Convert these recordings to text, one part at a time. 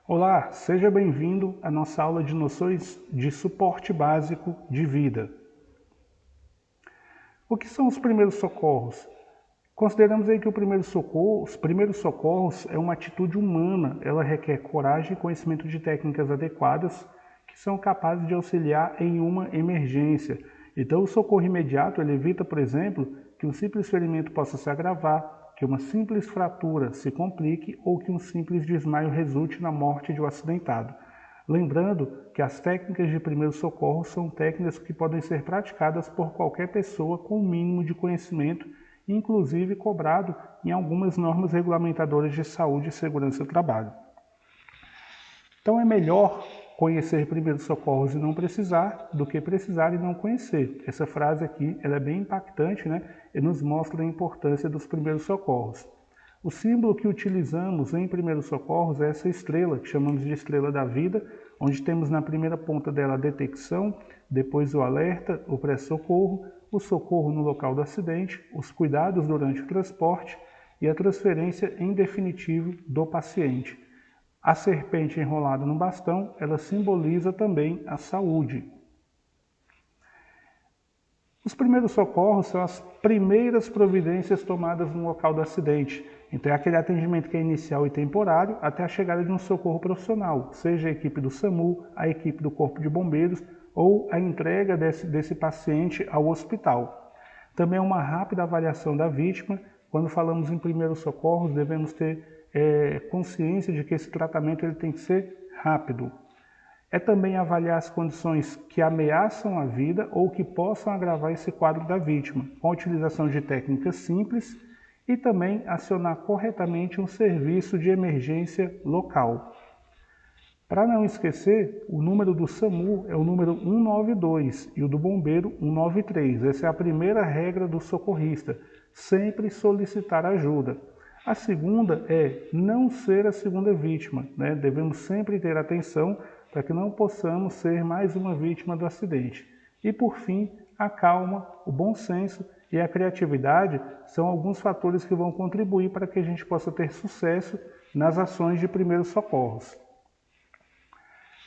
Olá, seja bem-vindo à nossa aula de noções de suporte básico de vida. O que são os primeiros socorros? Consideramos aí que os primeiros socorros é uma atitude humana, ela requer coragem e conhecimento de técnicas adequadas que são capazes de auxiliar em uma emergência. Então, o socorro imediato ele evita, por exemplo, que um simples ferimento possa se agravar, que uma simples fratura se complique ou que um simples desmaio resulte na morte de um acidentado. Lembrando que as técnicas de primeiro socorro são técnicas que podem ser praticadas por qualquer pessoa com o mínimo de conhecimento, inclusive cobrado em algumas normas regulamentadoras de saúde e segurança do trabalho. Então é melhor conhecer primeiros socorros e não precisar, do que precisar e não conhecer. Essa frase aqui ela é bem impactante, né? E nos mostra a importância dos primeiros socorros. O símbolo que utilizamos em primeiros socorros é essa estrela, que chamamos de estrela da vida, onde temos na primeira ponta dela a detecção, depois o alerta, o pré-socorro, o socorro no local do acidente, os cuidados durante o transporte e a transferência em definitivo do paciente. A serpente enrolada no bastão, ela simboliza também a saúde. Os primeiros socorros são as primeiras providências tomadas no local do acidente. Então é aquele atendimento que é inicial e temporário até a chegada de um socorro profissional, seja a equipe do SAMU, a equipe do Corpo de Bombeiros ou a entrega desse paciente ao hospital. Também é uma rápida avaliação da vítima. Quando falamos em primeiros socorros, devemos ter consciência de que esse tratamento ele tem que ser rápido. É também avaliar as condições que ameaçam a vida ou que possam agravar esse quadro da vítima, com a utilização de técnicas simples e também acionar corretamente um serviço de emergência local. Para não esquecer, o número do SAMU é o número 192 e o do bombeiro 193. Essa é a primeira regra do socorrista, sempre solicitar ajuda. A segunda é não ser a segunda vítima, né? Devemos sempre ter atenção para que não possamos ser mais uma vítima do acidente. E por fim, a calma, o bom senso e a criatividade são alguns fatores que vão contribuir para que a gente possa ter sucesso nas ações de primeiros socorros.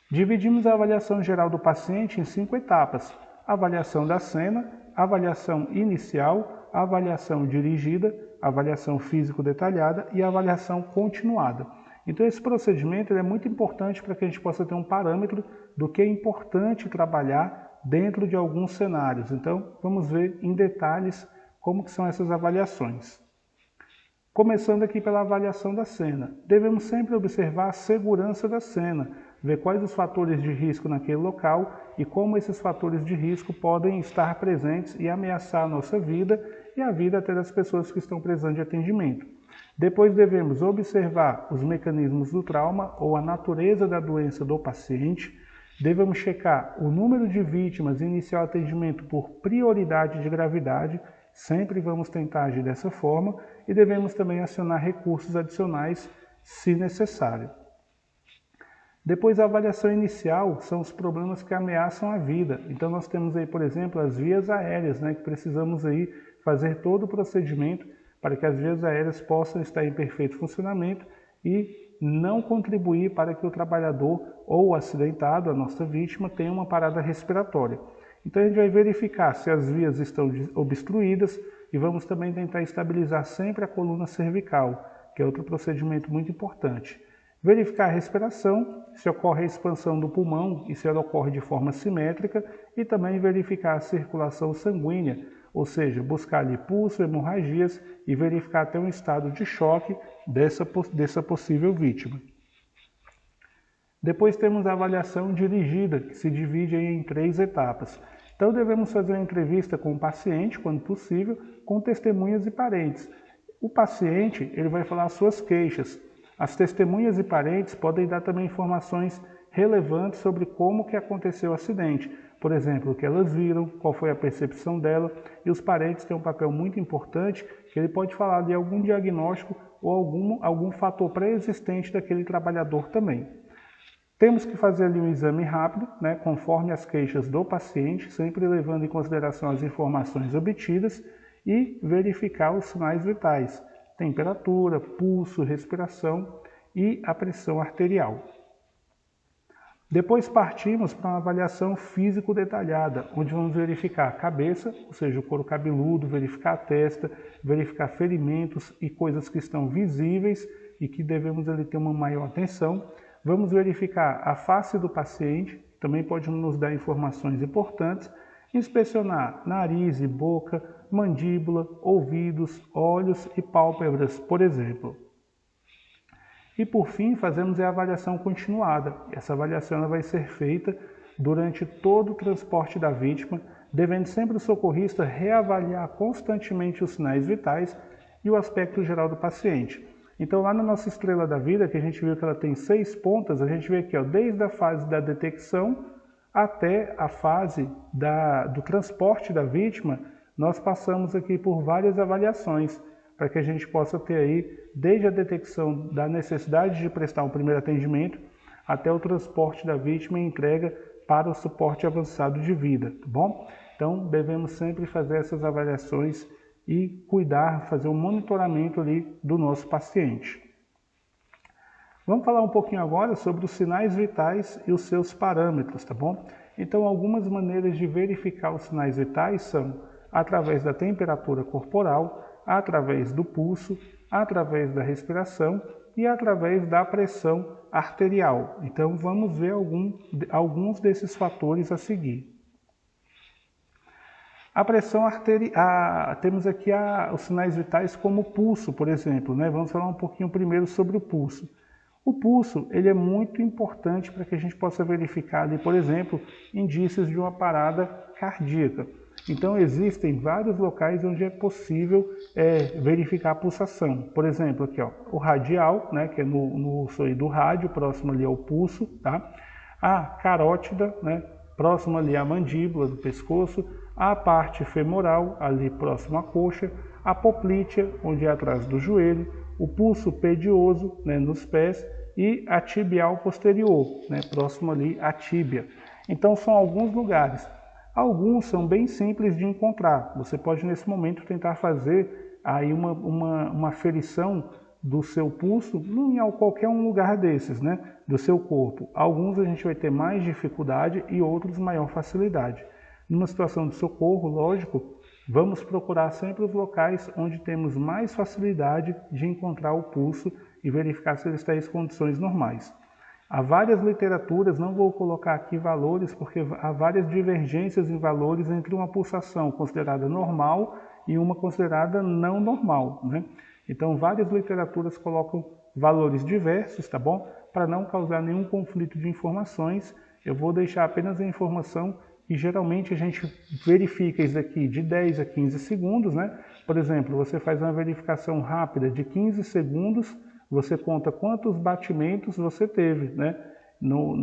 Dividimos a avaliação geral do paciente em 5 etapas: avaliação da cena, avaliação inicial, avaliação dirigida, avaliação físico detalhada e avaliação continuada. Então esse procedimento é muito importante para que a gente possa ter um parâmetro do que é importante trabalhar dentro de alguns cenários. Então vamos ver em detalhes como que são essas avaliações. Começando aqui pela avaliação da cena. Devemos sempre observar a segurança da cena, ver quais os fatores de risco naquele local e como esses fatores de risco podem estar presentes e ameaçar a nossa vida e a vida até das pessoas que estão precisando de atendimento. Depois devemos observar os mecanismos do trauma ou a natureza da doença do paciente. Devemos checar o número de vítimas e iniciar o atendimento por prioridade de gravidade. Sempre vamos tentar agir dessa forma e devemos também acionar recursos adicionais se necessário. Depois, a avaliação inicial são os problemas que ameaçam a vida. Então nós temos aí, por exemplo, as vias aéreas, né, que precisamos aí fazer todo o procedimento para que as vias aéreas possam estar em perfeito funcionamento e não contribuir para que o trabalhador ou o acidentado, a nossa vítima, tenha uma parada respiratória. Então a gente vai verificar se as vias estão obstruídas e vamos também tentar estabilizar sempre a coluna cervical, que é outro procedimento muito importante. Verificar a respiração, se ocorre a expansão do pulmão e se ela ocorre de forma simétrica, e também verificar a circulação sanguínea, ou seja, buscar ali pulso, hemorragias e verificar até um estado de choque dessa possível vítima. Depois temos a avaliação dirigida, que se divide em 3 etapas. Então devemos fazer uma entrevista com o paciente, quando possível, com testemunhas e parentes. O paciente ele vai falar as suas queixas. As testemunhas e parentes podem dar também informações relevantes sobre como que aconteceu o acidente. Por exemplo, o que elas viram, qual foi a percepção dela, e os parentes têm um papel muito importante, que ele pode falar de algum diagnóstico ou algum fator pré-existente daquele trabalhador também. Temos que fazer ali um exame rápido, né, conforme as queixas do paciente, sempre levando em consideração as informações obtidas e verificar os sinais vitais: temperatura, pulso, respiração e a pressão arterial. Depois partimos para uma avaliação físico detalhada, onde vamos verificar a cabeça, ou seja, o couro cabeludo, verificar a testa, verificar ferimentos e coisas que estão visíveis e que devemos ali ter uma maior atenção. Vamos verificar a face do paciente, também pode nos dar informações importantes, inspecionar nariz e boca, mandíbula, ouvidos, olhos e pálpebras, por exemplo. E por fim, fazemos a avaliação continuada. Essa avaliação ela vai ser feita durante todo o transporte da vítima, devendo sempre o socorrista reavaliar constantemente os sinais vitais e o aspecto geral do paciente. Então lá na nossa estrela da vida, que a gente viu que ela tem 6 pontas, a gente vê aqui, ó, desde a fase da detecção até a fase do transporte da vítima, nós passamos aqui por várias avaliações, para que a gente possa ter aí, desde a detecção da necessidade de prestar um primeiro atendimento, até o transporte da vítima e entrega para o suporte avançado de vida, tá bom? Então, devemos sempre fazer essas avaliações e cuidar, fazer um monitoramento ali do nosso paciente. Vamos falar um pouquinho agora sobre os sinais vitais e os seus parâmetros, tá bom? Então, algumas maneiras de verificar os sinais vitais são através da temperatura corporal, através do pulso, através da respiração e através da pressão arterial. Então, vamos ver alguns desses fatores a seguir. A pressão arterial, temos aqui os sinais vitais como o pulso, por exemplo, né? Vamos falar um pouquinho primeiro sobre o pulso. O pulso ele é muito importante para que a gente possa verificar ali, por exemplo, indícios de uma parada cardíaca. Então existem vários locais onde é possível verificar a pulsação. Por exemplo, aqui ó, o radial, né, que é no osso aí do rádio, próximo ali ao pulso, tá? A carótida, né, próximo ali à mandíbula do pescoço, a parte femoral, ali próximo à coxa, a poplítea, onde é atrás do joelho, o pulso pedioso, né, nos pés, e a tibial posterior, né, próximo ali à tíbia. Então são alguns lugares. Alguns são bem simples de encontrar. Você pode nesse momento tentar fazer aí uma aferição do seu pulso em qualquer um lugar desses, né, do seu corpo. Alguns a gente vai ter mais dificuldade e outros maior facilidade. Numa situação de socorro, lógico, vamos procurar sempre os locais onde temos mais facilidade de encontrar o pulso e verificar se ele está em condições normais. Há várias literaturas, não vou colocar aqui valores, porque há várias divergências em valores entre uma pulsação considerada normal e uma considerada não normal, né? Então, várias literaturas colocam valores diversos, tá bom? Para não causar nenhum conflito de informações, eu vou deixar apenas a informação e geralmente a gente verifica isso aqui de 10 a 15 segundos, né? Por exemplo, você faz uma verificação rápida de 15 segundos, você conta quantos batimentos você teve, né?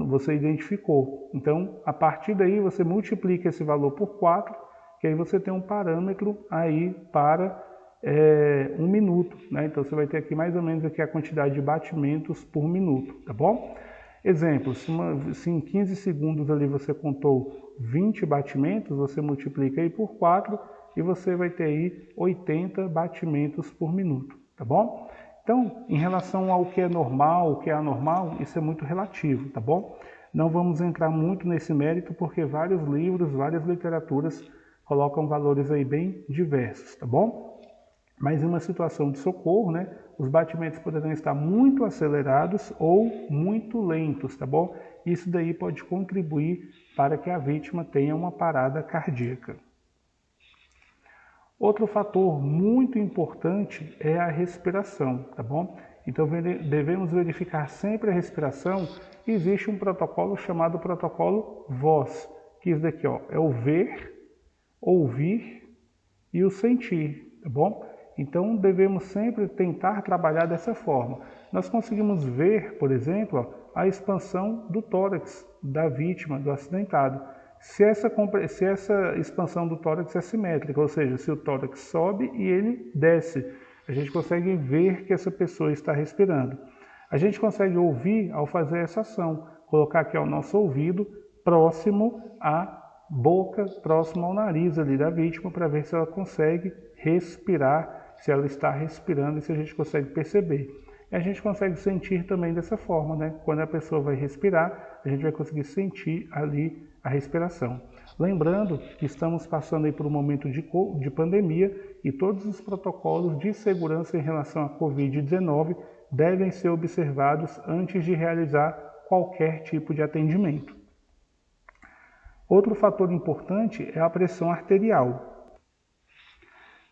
Você identificou. Então, a partir daí, você multiplica esse valor por 4, que aí você tem um parâmetro aí para 1 minuto, né? Então, você vai ter aqui mais ou menos aqui a quantidade de batimentos por minuto, tá bom? Exemplo, se em 15 segundos ali você contou 20 batimentos, você multiplica aí por 4 e você vai ter aí 80 batimentos por minuto, tá bom? Então, em relação ao que é normal, o que é anormal, isso é muito relativo, tá bom? Não vamos entrar muito nesse mérito porque vários livros, várias literaturas colocam valores aí bem diversos, tá bom? Mas em uma situação de socorro, né, os batimentos poderão estar muito acelerados ou muito lentos, tá bom? Isso daí pode contribuir para que a vítima tenha uma parada cardíaca. Outro fator muito importante é a respiração, tá bom? Então devemos verificar sempre a respiração. Existe um protocolo chamado protocolo VOS, que isso daqui ó, é o ver, ouvir e o sentir, tá bom? Então devemos sempre tentar trabalhar dessa forma. Nós conseguimos ver, por exemplo, ó, a expansão do tórax da vítima, do acidentado. Se essa expansão do tórax é simétrica, ou seja, se o tórax sobe e ele desce, a gente consegue ver que essa pessoa está respirando. A gente consegue ouvir ao fazer essa ação, colocar aqui ao nosso ouvido, próximo à boca, próximo ao nariz ali da vítima, para ver se ela consegue respirar, se ela está respirando e se a gente consegue perceber. e a gente consegue sentir também dessa forma, né? Quando a pessoa vai respirar, a gente vai conseguir sentir ali a respiração. Lembrando que estamos passando aí por um momento de pandemia e todos os protocolos de segurança em relação à Covid-19 devem ser observados antes de realizar qualquer tipo de atendimento. Outro fator importante é a pressão arterial.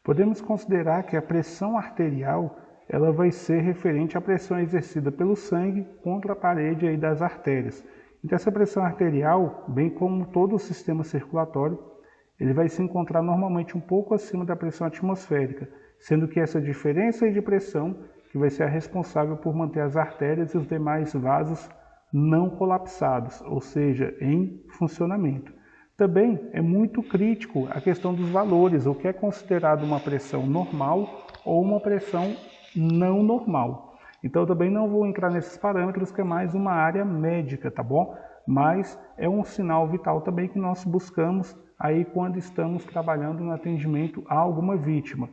Podemos considerar que a pressão arterial ela vai ser referente à pressão exercida pelo sangue contra a parede aí das artérias. Então essa pressão arterial, bem como todo o sistema circulatório, ele vai se encontrar normalmente um pouco acima da pressão atmosférica, sendo que essa diferença de pressão que vai ser a responsável por manter as artérias e os demais vasos não colapsados, ou seja, em funcionamento. Também é muito crítico a questão dos valores, o que é considerado uma pressão normal ou uma pressão não normal. Então, eu também não vou entrar nesses parâmetros, que é mais uma área médica, tá bom? Mas é um sinal vital também que nós buscamos aí quando estamos trabalhando no atendimento a alguma vítima.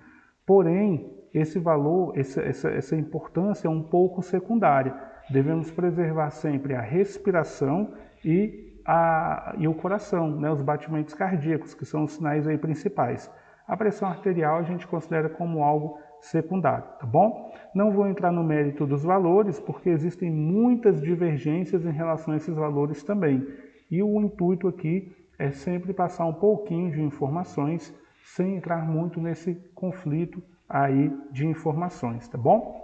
Porém, esse valor, essa importância é um pouco secundária. Devemos preservar sempre a respiração e o coração, né? Os batimentos cardíacos, que são os sinais aí principais. A pressão arterial a gente considera como algo secundário, tá bom? Não vou entrar no mérito dos valores, porque existem muitas divergências em relação a esses valores também. E o intuito aqui é sempre passar um pouquinho de informações, sem entrar muito nesse conflito aí de informações, tá bom?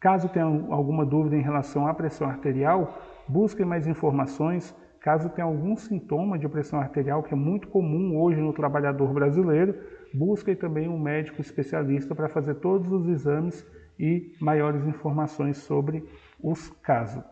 Caso tenha alguma dúvida em relação à pressão arterial, busquem mais informações. Caso tenha algum sintoma de pressão arterial, que é muito comum hoje no trabalhador brasileiro, busquem também um médico especialista para fazer todos os exames e maiores informações sobre os casos.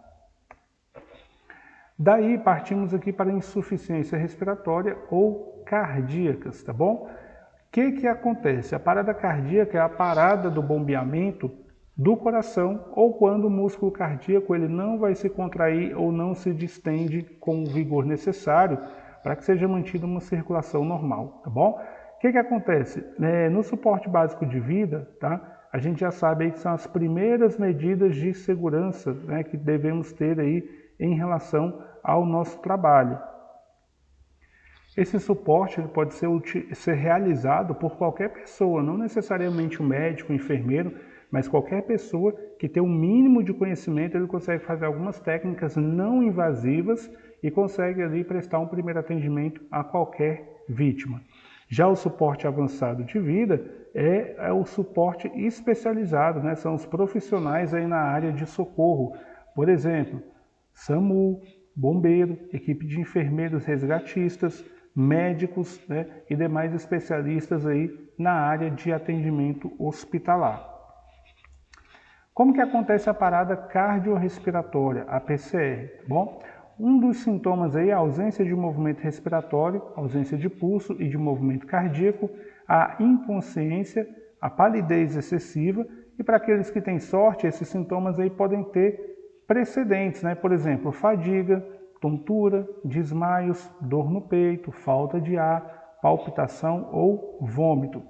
Daí partimos aqui para a insuficiência respiratória ou cardíacas, tá bom? O que acontece? A parada cardíaca é a parada do bombeamento do coração, ou quando o músculo cardíaco ele não vai se contrair ou não se distende com o vigor necessário para que seja mantida uma circulação normal, tá bom? O que acontece? No suporte básico de vida, tá? A gente já sabe aí que são as primeiras medidas de segurança, né, que devemos ter aí em relação ao nosso trabalho. Esse suporte ele pode ser realizado por qualquer pessoa, não necessariamente um médico, um enfermeiro, mas qualquer pessoa que tem um mínimo de conhecimento, ele consegue fazer algumas técnicas não invasivas e consegue ali prestar um primeiro atendimento a qualquer vítima. Já o suporte avançado de vida é o suporte especializado, né? São os profissionais aí na área de socorro. Por exemplo, SAMU, bombeiro, equipe de enfermeiros resgatistas, médicos, né? E demais especialistas aí na área de atendimento hospitalar. Como que acontece a parada cardiorrespiratória, a PCR? Bom, um dos sintomas aí é a ausência de movimento respiratório, ausência de pulso e de movimento cardíaco, a inconsciência, a palidez excessiva, e para aqueles que têm sorte, esses sintomas aí podem ter precedentes, né? Por exemplo, fadiga, tontura, desmaios, dor no peito, falta de ar, palpitação ou vômito.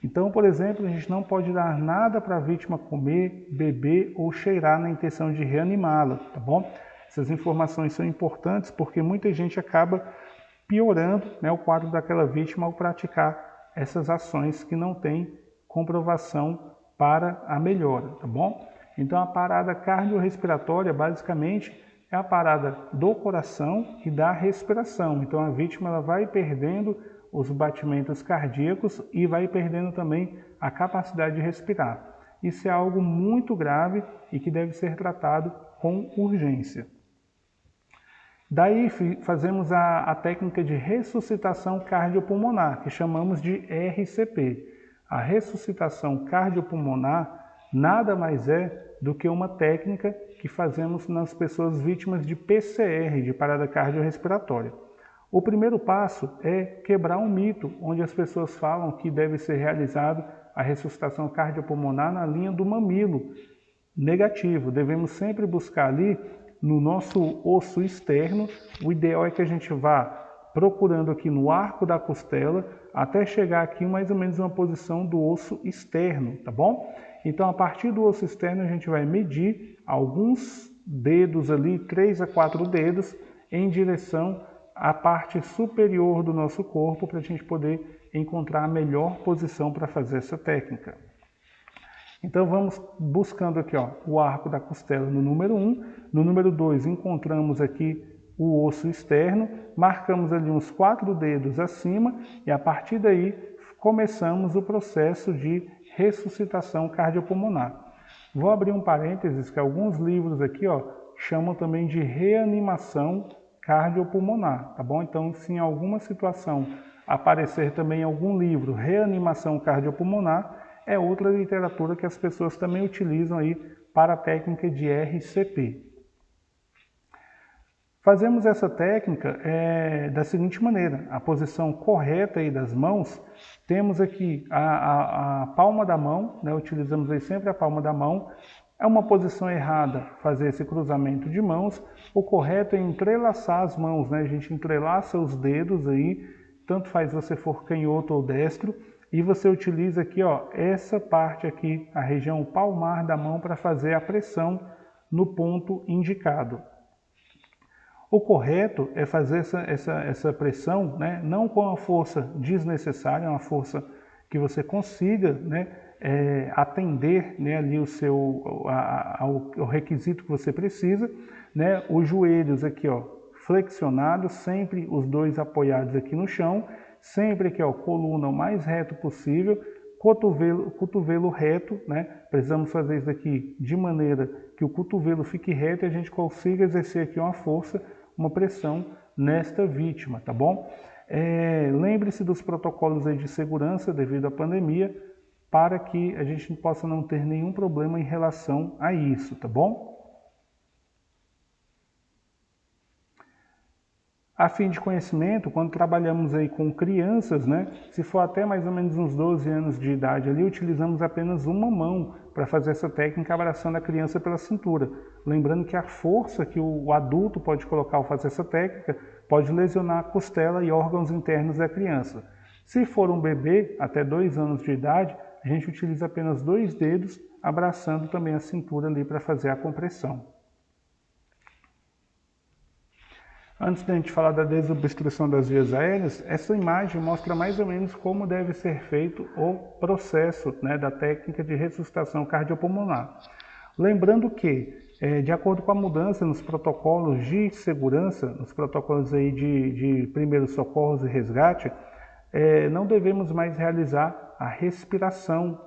Então, por exemplo, a gente não pode dar nada para a vítima comer, beber ou cheirar na intenção de reanimá-la, tá bom? Essas informações são importantes porque muita gente acaba piorando, né, o quadro daquela vítima ao praticar essas ações que não têm comprovação para a melhora, tá bom? Então, a parada cardiorrespiratória, basicamente, é a parada do coração e da respiração. Então, a vítima ela vai perdendo os batimentos cardíacos e vai perdendo também a capacidade de respirar. Isso é algo muito grave e que deve ser tratado com urgência. Daí fazemos a técnica de ressuscitação cardiopulmonar, que chamamos de RCP. A ressuscitação cardiopulmonar nada mais é do que uma técnica que fazemos nas pessoas vítimas de PCR, de parada cardiorrespiratória. O primeiro passo é quebrar um mito, onde as pessoas falam que deve ser realizado a ressuscitação cardiopulmonar na linha do mamilo. Negativo, devemos sempre buscar ali no nosso osso externo. O ideal é que a gente vá procurando aqui no arco da costela até chegar aqui mais ou menos uma posição do osso externo, tá bom? Então, a partir do osso externo, a gente vai medir alguns dedos ali, 3 a 4 dedos, em direção à parte superior do nosso corpo, para a gente poder encontrar a melhor posição para fazer essa técnica. Então vamos buscando aqui o arco da costela no número 1, no número 2 encontramos aqui o osso externo, marcamos ali uns 4 dedos acima e a partir daí começamos o processo de ressuscitação cardiopulmonar. Vou abrir um parênteses que alguns livros aqui chamam também de reanimação cardiopulmonar, tá bom? Então, se em alguma situação aparecer também em algum livro reanimação cardiopulmonar, é outra literatura que as pessoas também utilizam aí para a técnica de RCP. Fazemos essa técnica da seguinte maneira: a posição correta aí das mãos, temos aqui a palma da mão, né? Utilizamos aí sempre a palma da mão. É uma posição errada fazer esse cruzamento de mãos. O correto é entrelaçar as mãos, né? A gente entrelaça os dedos aí, tanto faz você for canhoto ou destro, e você utiliza aqui, essa parte aqui, a região palmar da mão, para fazer a pressão no ponto indicado. O correto é fazer essa pressão, né, não com a força desnecessária, uma força que você consiga, né, atender, né, ali ao requisito que você precisa, né, os joelhos aqui, flexionados, sempre os dois apoiados aqui no chão, sempre aqui, coluna o mais reto possível, cotovelo reto, né? Precisamos fazer isso aqui de maneira que o cotovelo fique reto e a gente consiga exercer aqui uma força, uma pressão nesta vítima, tá bom? Lembre-se dos protocolos aí de segurança devido à pandemia, para que a gente possa não ter nenhum problema em relação a isso, tá bom? A fim de conhecimento, quando trabalhamos aí com crianças, né, se for até mais ou menos uns 12 anos de idade ali, utilizamos apenas uma mão para fazer essa técnica, abraçando a criança pela cintura. Lembrando que a força que o adulto pode colocar ao fazer essa técnica pode lesionar a costela e órgãos internos da criança. Se for um bebê até 2 anos de idade, a gente utiliza apenas 2 dedos, abraçando também a cintura ali para fazer a compressão. Antes da gente falar da desobstrução das vias aéreas, essa imagem mostra mais ou menos como deve ser feito o processo, né, da técnica de ressuscitação cardiopulmonar. Lembrando que, de acordo com a mudança nos protocolos de segurança, nos protocolos aí de primeiros socorros e resgate, não devemos mais realizar a respiração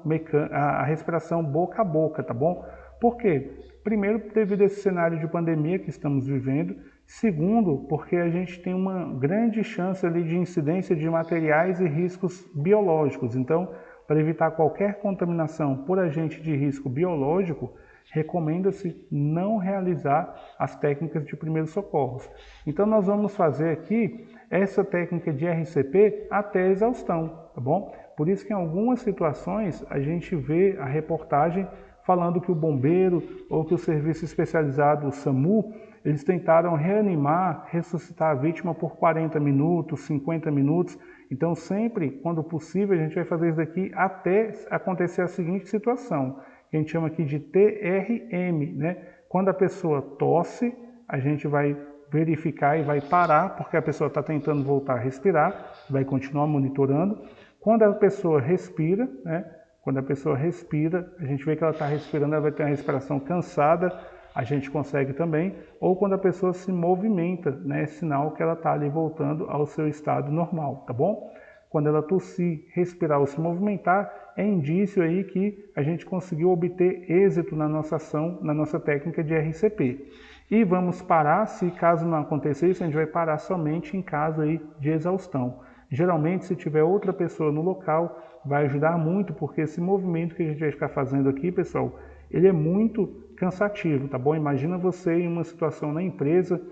boca a boca, tá bom? Por quê? Primeiro, devido a esse cenário de pandemia que estamos vivendo. Segundo, porque a gente tem uma grande chance ali de incidência de materiais e riscos biológicos. Então, para evitar qualquer contaminação por agente de risco biológico, recomenda-se não realizar as técnicas de primeiros socorros. Então, nós vamos fazer aqui essa técnica de RCP até a exaustão, tá bom? Por isso que em algumas situações a gente vê a reportagem falando que o bombeiro ou que o serviço especializado, o SAMU, eles tentaram reanimar, ressuscitar a vítima por 40 minutos, 50 minutos. Então, sempre, quando possível, a gente vai fazer isso daqui até acontecer a seguinte situação, que a gente chama aqui de TRM, né? Quando a pessoa tosse, a gente vai verificar e vai parar, porque a pessoa está tentando voltar a respirar, vai continuar monitorando. Quando a pessoa respira, né? Quando a pessoa respira, a gente vê que ela está respirando, ela vai ter uma respiração cansada, a gente consegue também, ou quando a pessoa se movimenta, né, é sinal que ela está ali voltando ao seu estado normal, tá bom? Quando ela tossir, respirar ou se movimentar, é indício aí que a gente conseguiu obter êxito na nossa ação, na nossa técnica de RCP. E vamos parar, se caso não acontecer isso, a gente vai parar somente em caso aí de exaustão. Geralmente, se tiver outra pessoa no local, vai ajudar muito, porque esse movimento que a gente vai ficar fazendo aqui, pessoal, ele é muito cansativo, tá bom? Imagina você em uma situação na empresa,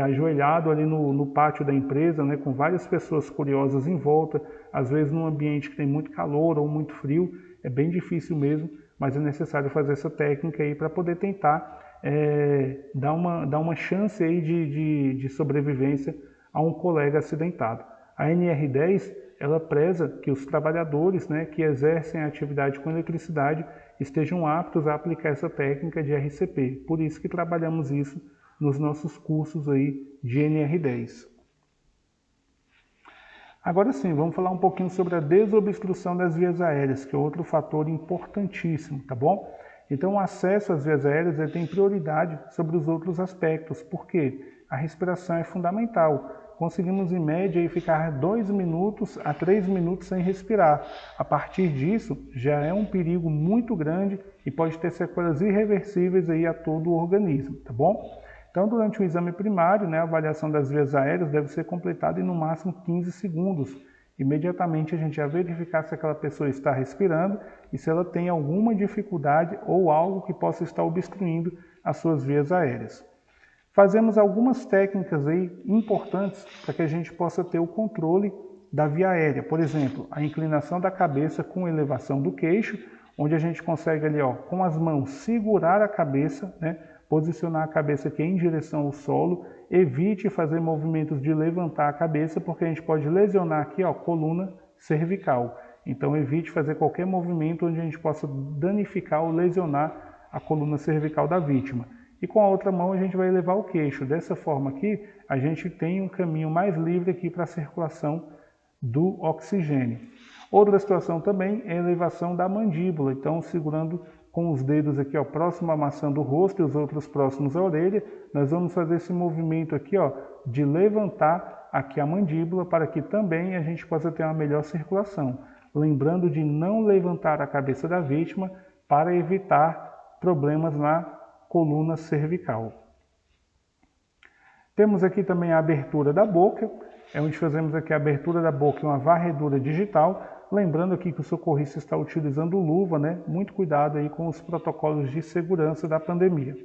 ajoelhado ali no pátio da empresa, né, com várias pessoas curiosas em volta, às vezes num ambiente que tem muito calor ou muito frio, é bem difícil mesmo, mas é necessário fazer essa técnica aí para poder tentar dar uma chance aí de sobrevivência a um colega acidentado. A NR10, ela preza que os trabalhadores, né, que exercem a atividade com eletricidade, estejam aptos a aplicar essa técnica de RCP. Por isso que trabalhamos isso nos nossos cursos aí de NR10. Agora sim, vamos falar um pouquinho sobre a desobstrução das vias aéreas, que é outro fator importantíssimo, tá bom? Então, o acesso às vias aéreas tem prioridade sobre os outros aspectos, porque a respiração é fundamental. Conseguimos, em média, ficar 2 minutos a 3 minutos sem respirar. A partir disso, já é um perigo muito grande e pode ter sequelas irreversíveis aí a todo o organismo, tá bom? Então, durante o exame primário, a avaliação das vias aéreas deve ser completada em no máximo 15 segundos. Imediatamente a gente vai verificar se aquela pessoa está respirando e se ela tem alguma dificuldade ou algo que possa estar obstruindo as suas vias aéreas. Fazemos algumas técnicas aí importantes para que a gente possa ter o controle da via aérea. Por exemplo, a inclinação da cabeça com elevação do queixo, onde a gente consegue ali, com as mãos segurar a cabeça, posicionar a cabeça aqui em direção ao solo. Evite fazer movimentos de levantar a cabeça, porque a gente pode lesionar aqui a coluna cervical. Então evite fazer qualquer movimento onde a gente possa danificar ou lesionar a coluna cervical da vítima. E com a outra mão a gente vai elevar o queixo. Dessa forma aqui, a gente tem um caminho mais livre aqui para a circulação do oxigênio. Outra situação também é a elevação da mandíbula. Então, segurando com os dedos aqui, próximo à maçã do rosto e os outros próximos à orelha, nós vamos fazer esse movimento aqui, de levantar aqui a mandíbula para que também a gente possa ter uma melhor circulação. Lembrando de não levantar a cabeça da vítima para evitar problemas na coluna cervical. Temos aqui também a abertura da boca, onde fazemos aqui a abertura da boca e uma varredura digital. Lembrando aqui que o socorrista está utilizando luva, Muito cuidado aí com os protocolos de segurança da pandemia.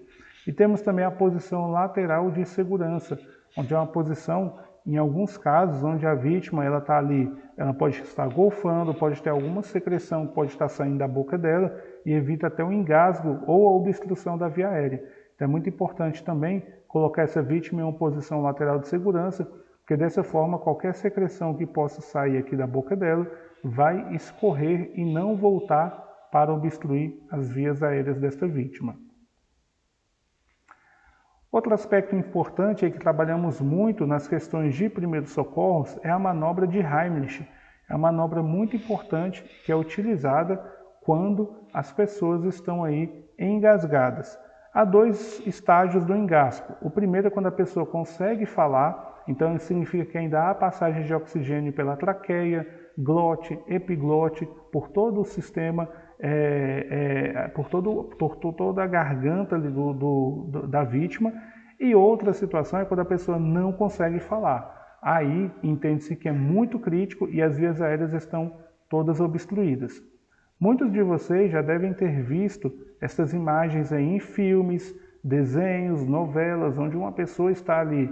E temos também a posição lateral de segurança, onde é uma posição, em alguns casos, onde a vítima ela está ali, ela pode estar golfando, pode ter alguma secreção que pode estar saindo da boca dela e evita até o engasgo ou a obstrução da via aérea. Então é muito importante também colocar essa vítima em uma posição lateral de segurança, porque dessa forma qualquer secreção que possa sair aqui da boca dela vai escorrer e não voltar para obstruir as vias aéreas desta vítima. Outro aspecto importante que trabalhamos muito nas questões de primeiros socorros é a manobra de Heimlich. É uma manobra muito importante que é utilizada quando as pessoas estão aí engasgadas. Há 2 estágios do engasgo. O primeiro é quando a pessoa consegue falar, então isso significa que ainda há passagem de oxigênio pela traqueia, glote, epiglote, por todo o sistema, por toda a garganta ali da vítima. E outra situação é quando a pessoa não consegue falar. Aí entende-se que é muito crítico e as vias aéreas estão todas obstruídas. Muitos de vocês já devem ter visto essas imagens aí em filmes, desenhos, novelas, onde uma pessoa está ali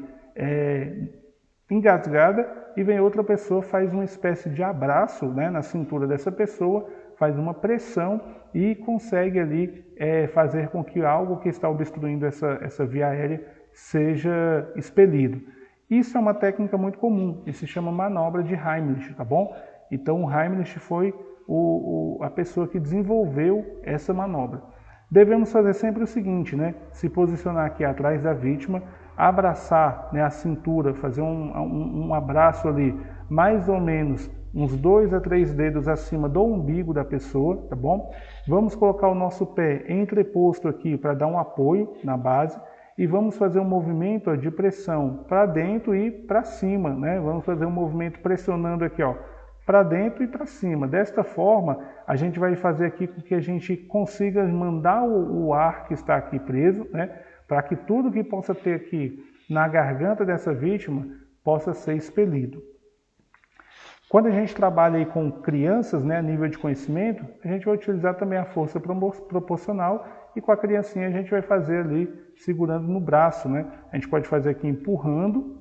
engasgada e vem outra pessoa, faz uma espécie de abraço na cintura dessa pessoa, faz uma pressão e consegue ali fazer com que algo que está obstruindo essa via aérea seja expelido. Isso é uma técnica muito comum e se chama manobra de Heimlich, tá bom? Então o Heimlich foi a pessoa que desenvolveu essa manobra. Devemos fazer sempre o seguinte, se posicionar aqui atrás da vítima, abraçar a cintura, fazer um abraço ali, mais ou menos uns 2 a 3 dedos acima do umbigo da pessoa, tá bom? Vamos colocar o nosso pé entreposto aqui para dar um apoio na base e vamos fazer um movimento de pressão para dentro e para cima, Vamos fazer um movimento pressionando aqui, para dentro e para cima. Desta forma, a gente vai fazer aqui com que a gente consiga mandar o ar que está aqui preso, para que tudo que possa ter aqui na garganta dessa vítima possa ser expelido. Quando a gente trabalha aí com crianças, a nível de conhecimento, a gente vai utilizar também a força proporcional e com a criancinha a gente vai fazer ali segurando no braço, A gente pode fazer aqui empurrando,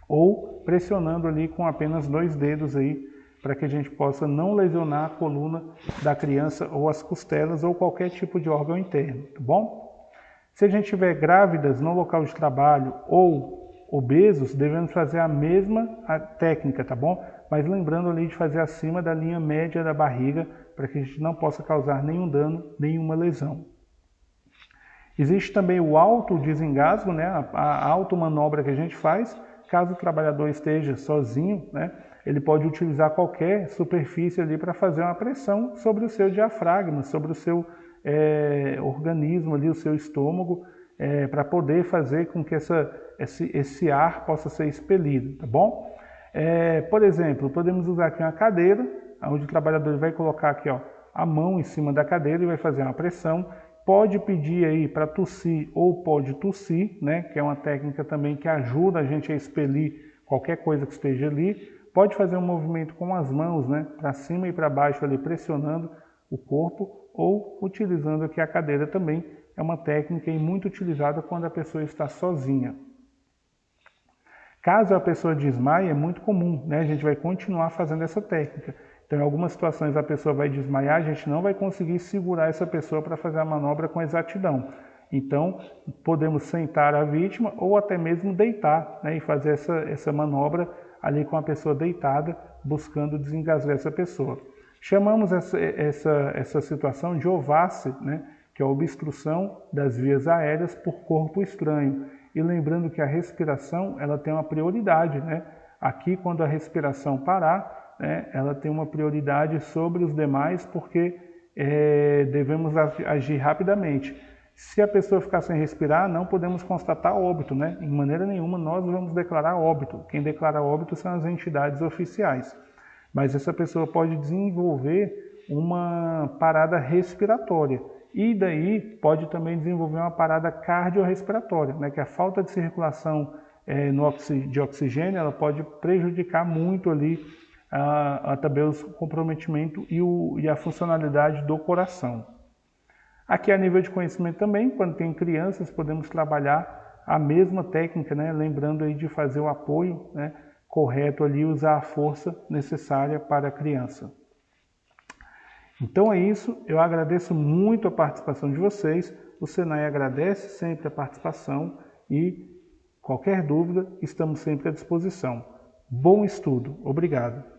ou pressionando ali com apenas 2 dedos aí, para que a gente possa não lesionar a coluna da criança ou as costelas ou qualquer tipo de órgão interno, tá bom? Se a gente tiver grávidas no local de trabalho ou obesos, devemos fazer a mesma técnica, tá bom? Mas lembrando ali de fazer acima da linha média da barriga, para que a gente não possa causar nenhum dano, nenhuma lesão. Existe também o autodesengasgo, né? A automanobra que a gente faz, caso o trabalhador esteja sozinho, né? Ele pode utilizar qualquer superfície ali para fazer uma pressão sobre o seu diafragma, sobre o seu organismo ali, o seu estômago, para poder fazer com que esse ar possa ser expelido, tá bom? Por exemplo, podemos usar aqui uma cadeira, onde o trabalhador vai colocar aqui, ó, a mão em cima da cadeira e vai fazer uma pressão. Pode pedir aí para tossir ou pode tossir, né, que é uma técnica também que ajuda a gente a expelir qualquer coisa que esteja ali. Pode fazer um movimento com as mãos, né, para cima e para baixo ali, pressionando o corpo, ou utilizando aqui a cadeira também. É uma técnica muito utilizada quando a pessoa está sozinha. Caso a pessoa desmaie, é muito comum, né, a gente vai continuar fazendo essa técnica. Então, em algumas situações a pessoa vai desmaiar, a gente não vai conseguir segurar essa pessoa para fazer a manobra com exatidão. Então, podemos sentar a vítima ou até mesmo deitar, né, e fazer essa manobra ali com a pessoa deitada, buscando desengasgar essa pessoa. Chamamos essa situação de OVASE, né, que é a obstrução das vias aéreas por corpo estranho. E lembrando que a respiração ela tem uma prioridade, né? Aqui, quando a respiração parar, ela tem uma prioridade sobre os demais, porque devemos agir rapidamente. Se a pessoa ficar sem respirar, não podemos constatar óbito, né? Em maneira nenhuma nós vamos declarar óbito. Quem declara óbito são as entidades oficiais. Mas essa pessoa pode desenvolver uma parada respiratória. E daí pode também desenvolver uma parada cardiorrespiratória, né? Que a falta de circulação de oxigênio ela pode prejudicar muito ali também o comprometimento e a funcionalidade do coração. Aqui a nível de conhecimento também, quando tem crianças, podemos trabalhar a mesma técnica, né? Lembrando aí de fazer o apoio, né, correto ali, usar a força necessária para a criança. Então é isso, eu agradeço muito a participação de vocês, o Senai agradece sempre a participação e qualquer dúvida estamos sempre à disposição. Bom estudo, obrigado.